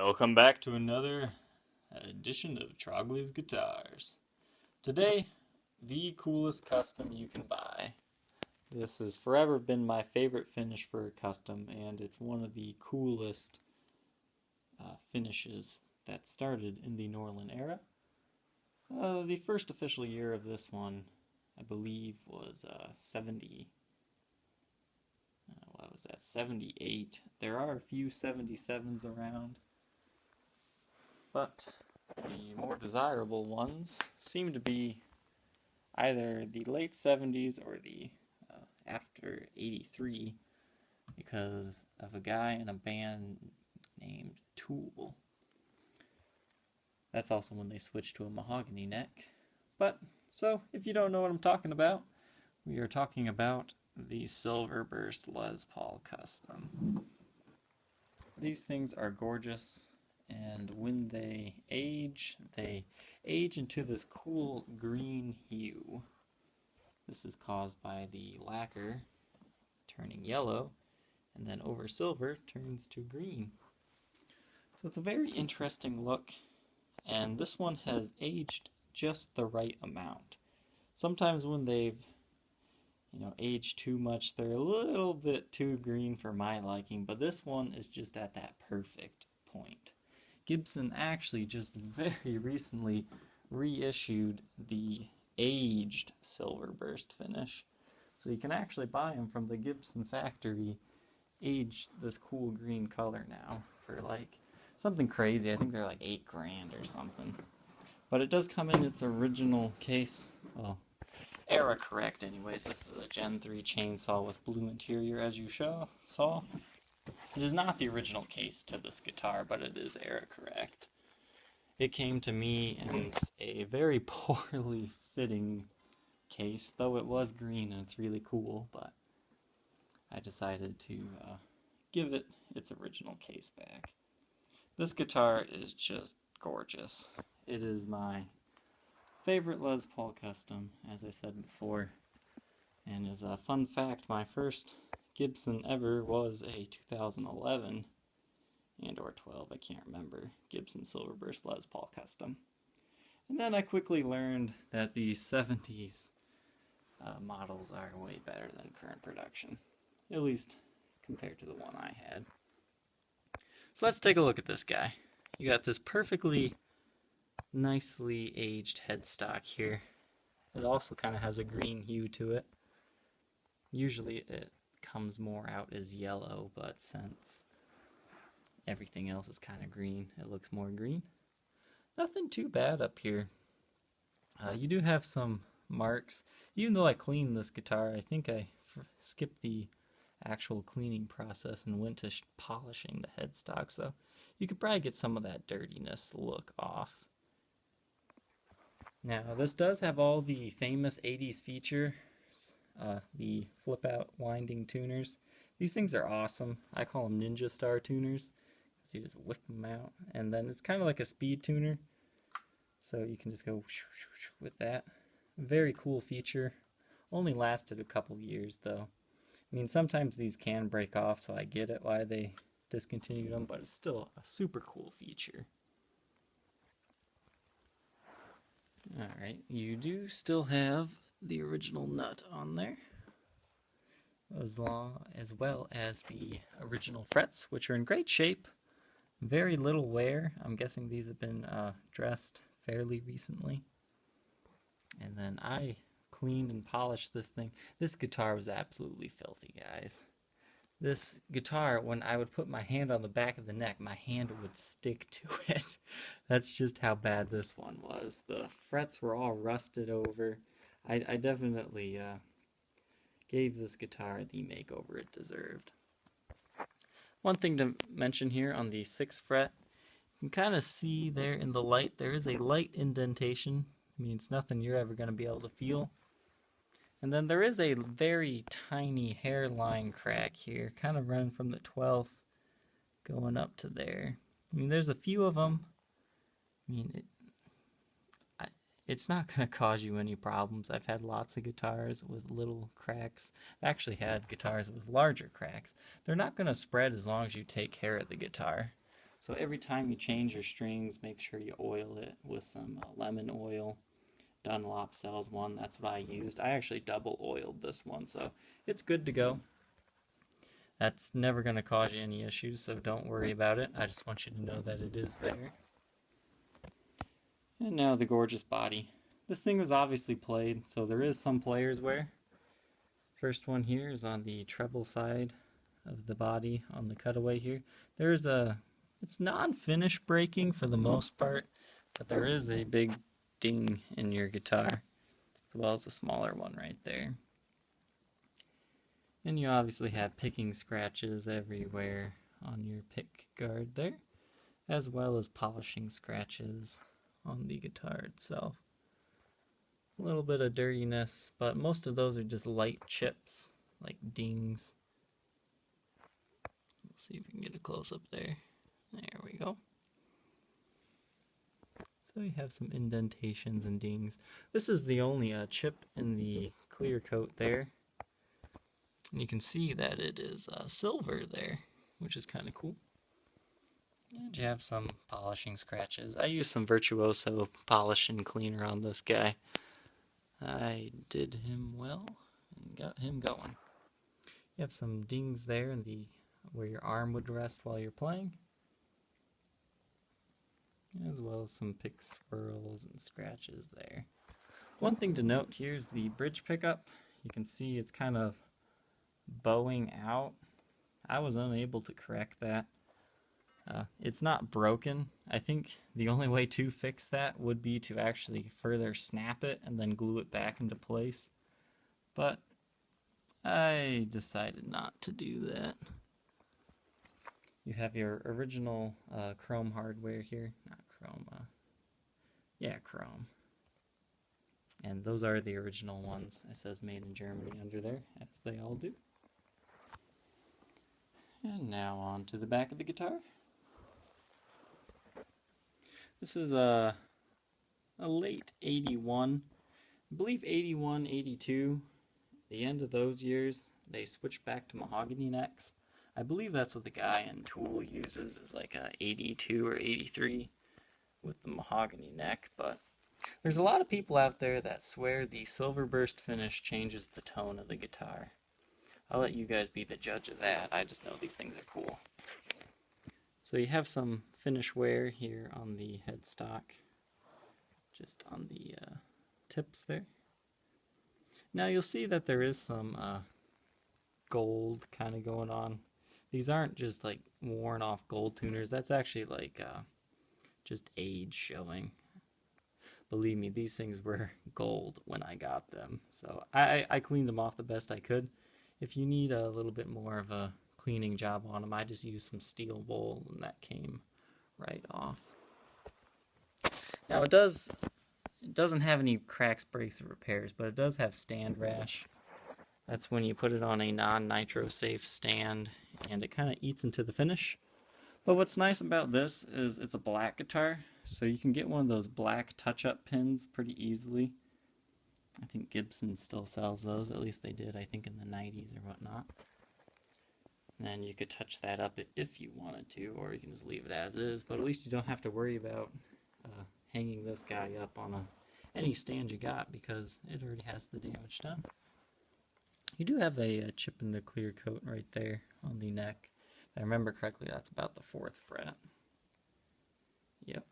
Welcome back to another edition of Trogly's Guitars. Today, the coolest custom you can buy. This has forever been my favorite finish for a custom, and it's one of the coolest finishes that started in the Norlin era. The first official year of this one, I believe, was 78. There are a few 77s around, but the more desirable ones seem to be either the late 70s or the after 83, because of a guy in a band named Tool. That's also when they switched to a mahogany neck. But, so, if you don't know what I'm talking about, we are talking about the Silverburst Les Paul Custom. These things are gorgeous, and when they age into this cool green hue. This is caused by the lacquer turning yellow, and then over silver turns to green. So it's a very interesting look, and this one has aged just the right amount. Sometimes when they've aged too much, they're a little bit too green for my liking, but this one is just at that perfect point. Gibson actually just very recently reissued the aged Silverburst finish, so you can actually buy them from the Gibson factory aged this cool green color now for like something crazy. I think they're like $8,000 or something, but it does come in its original case. Well, era correct anyways. This is a Gen 3 chainsaw with blue interior, as you saw. It is not the original case to this guitar, but it is era correct. It came to me in a very poorly fitting case, though it was green and it's really cool, but I decided to give it its original case back. This guitar is just gorgeous. It is my favorite Les Paul custom, as I said before, and as a fun fact, my first Gibson ever was a 2011 and or 12, I can't remember, Gibson Silverburst Les Paul custom. And then I quickly learned that the 70s models are way better than current production, at least compared to the one I had. So let's take a look at this guy. You got this perfectly nicely aged headstock here. It also kind of has a green hue to it. Usually it comes more out as yellow, but since everything else is kind of green, it looks more green. Nothing too bad up here. You do have some marks. Even though I cleaned this guitar, I think I skipped the actual cleaning process and went to polishing the headstock, so you could probably get some of that dirtiness look off. Now, this does have all the famous 80s features, the flip-out winding tuners. These things are awesome. I call them Ninja Star tuners. So you just whip them out, and then it's kind of like a speed tuner, so you can just go with that. Very cool feature. Only lasted a couple years though. I mean, sometimes these can break off, so I get it why they discontinued them, but it's still a super cool feature. Alright, you do still have the original nut on there, as well as the original frets, which are in great shape. Very little wear. I'm guessing these have been dressed fairly recently. And then I cleaned and polished this thing. This guitar was absolutely filthy, guys. This guitar, when I would put my hand on the back of the neck, my hand would stick to it. That's just how bad this one was. The frets were all rusted over. I definitely gave this guitar the makeover it deserved. One thing to mention here on the 6th fret, you can kind of see there in the light, there is a light indentation. I mean, it's nothing you're ever going to be able to feel. And then there is a very tiny hairline crack here, kind of running from the 12th going up to there. I mean, there's a few of them. I mean, it's not going to cause you any problems. I've had lots of guitars with little cracks. I've actually had guitars with larger cracks. They're not going to spread as long as you take care of the guitar. So every time you change your strings, make sure you oil it with some lemon oil. Dunlop sells one, that's what I used. I actually double oiled this one, so it's good to go. That's never going to cause you any issues, so don't worry about it. I just want you to know that it is there. And now the gorgeous body. This thing was obviously played, so there is some player's wear. First one here is on the treble side of the body on the cutaway here. It's non-finish breaking for the most part, but there is a big ding in your guitar, as well as a smaller one right there. And you obviously have picking scratches everywhere on your pick guard there, as well as polishing scratches on the guitar itself. A little bit of dirtiness, but most of those are just light chips, like dings. Let's see if we can get a close-up there. There we go. So you have some indentations and dings. This is the only chip in the clear coat there. And you can see that it is silver there, which is kind of cool. And you have some polishing scratches. I used some Virtuoso polish and cleaner on this guy. I did him well and got him going. You have some dings there in where your arm would rest while you're playing, as well as some pick swirls and scratches there. One thing to note here is the bridge pickup. You can see it's kind of bowing out. I was unable to correct that. It's not broken. I think the only way to fix that would be to actually further snap it and then glue it back into place. But I decided not to do that. You have your original chrome hardware here. Not chrome. Chrome. And those are the original ones. It says made in Germany under there, as they all do. And now on to the back of the guitar. This is a late 81, I believe 81, 82. The end of those years, they switched back to mahogany necks. I believe that's what the guy in Tool uses, is like a 82 or 83 with the mahogany neck. But there's a lot of people out there that swear the Silverburst finish changes the tone of the guitar. I'll let you guys be the judge of that. I just know these things are cool. So you have some finish wear here on the headstock, just on the tips there. Now you'll see that there is some gold kind of going on. These aren't just like worn off gold tuners. That's actually like just age showing. Believe me, these things were gold when I got them. So I cleaned them off the best I could. If you need a little bit more of a cleaning job on them, I just used some steel wool and that came right off. Now it doesn't have any cracks, breaks, or repairs, but it does have stand rash. That's when you put it on a non-nitro safe stand and it kind of eats into the finish. But what's nice about this is it's a black guitar, so you can get one of those black touch-up pins pretty easily. I think Gibson still sells those, at least they did, I think in the 90s or whatnot. And then you could touch that up if you wanted to, or you can just leave it as is, but at least you don't have to worry about hanging this guy up on any stand you got, because it already has the damage done. You do have a chip in the clear coat right there on the neck. If I remember correctly, that's about the 4th fret. Yep.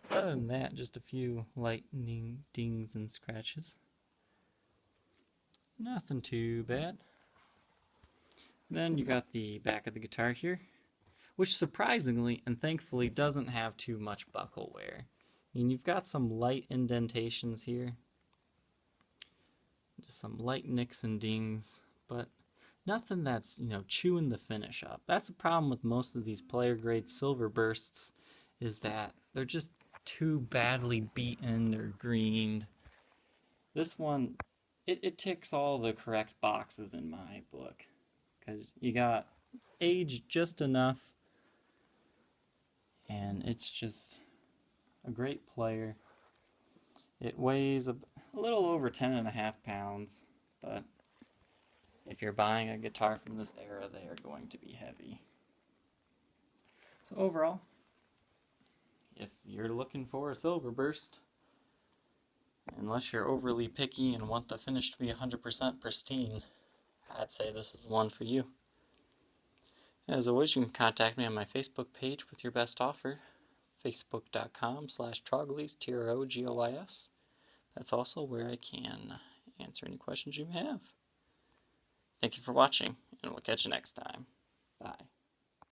Other than that, just a few lightning dings and scratches. Nothing too bad. Then you got the back of the guitar here, which surprisingly and thankfully doesn't have too much buckle wear. I mean, you've got some light indentations here, just some light nicks and dings, but nothing that's, chewing the finish up. That's the problem with most of these player grade Silverbursts, is that they're just too badly beaten or greened. This one, it ticks all the correct boxes in my book, because you got age just enough, and it's just a great player. It weighs a little over 10.5 pounds, but if you're buying a guitar from this era, they are going to be heavy. So overall, if you're looking for a Silverburst, unless you're overly picky and want the finish to be 100% pristine, I'd say this is the one for you. As always, you can contact me on my Facebook page with your best offer, facebook.com/Troglys, Trogoys. That's also where I can answer any questions you may have. Thank you for watching, and we'll catch you next time.